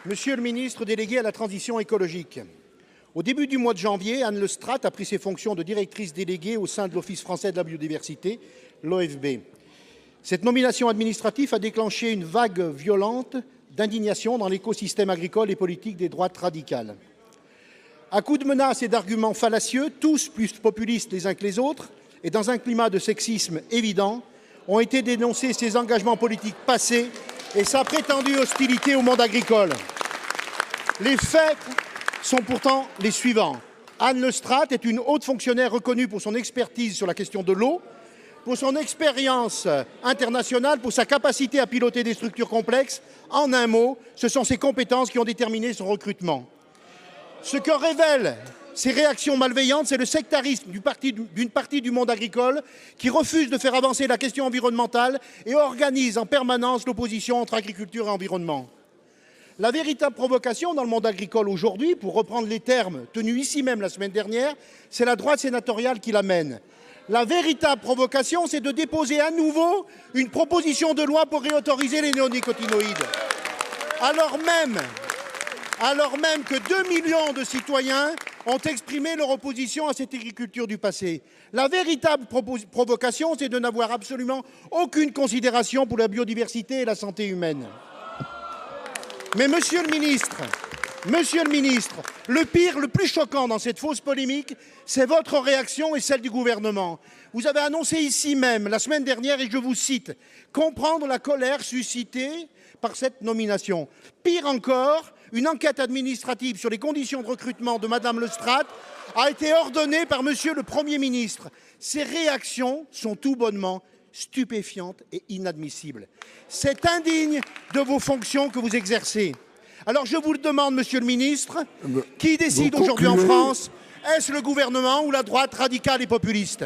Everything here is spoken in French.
Monsieur le ministre délégué à la transition écologique, au début du mois de janvier, Anne Lestrate a pris ses fonctions de directrice déléguée au sein de l'Office français de la biodiversité, l'OFB. Cette nomination administrative a déclenché une vague violente d'indignation dans l'écosystème agricole et politique des droites radicales. À coups de menaces et d'arguments fallacieux, tous plus populistes les uns que les autres, et dans un climat de sexisme évident, ont été dénoncés ses engagements politiques passés et sa prétendue hostilité au monde agricole. Les faits sont pourtant les suivants. Anne Lestrate est une haute fonctionnaire reconnue pour son expertise sur la question de l'eau, pour son expérience internationale, pour sa capacité à piloter des structures complexes. En un mot, ce sont ses compétences qui ont déterminé son recrutement. Ce que révèlent ces réactions malveillantes, c'est le sectarisme d'une partie du monde agricole qui refuse de faire avancer la question environnementale et organise en permanence l'opposition entre agriculture et environnement. La véritable provocation dans le monde agricole aujourd'hui, pour reprendre les termes tenus ici même la semaine dernière, c'est la droite sénatoriale qui l'amène. La véritable provocation, c'est de déposer à nouveau une proposition de loi pour réautoriser les néonicotinoïdes. Alors même que 2 millions de citoyens ont exprimé leur opposition à cette agriculture du passé. La véritable provocation, c'est de n'avoir absolument aucune considération pour la biodiversité et la santé humaine. Mais monsieur le ministre, le pire, le plus choquant dans cette fausse polémique, c'est votre réaction et celle du gouvernement. Vous avez annoncé ici même, la semaine dernière, et je vous cite, « comprendre la colère suscitée par cette nomination ». Pire encore, une enquête administrative sur les conditions de recrutement de Mme Lestrate a été ordonnée par monsieur le Premier ministre. Ces réactions sont tout bonnement stupéfiante et inadmissible. C'est indigne de vos fonctions que vous exercez. Alors je vous le demande, monsieur le ministre, qui décide aujourd'hui en France? Est-ce le gouvernement ou la droite radicale et populiste?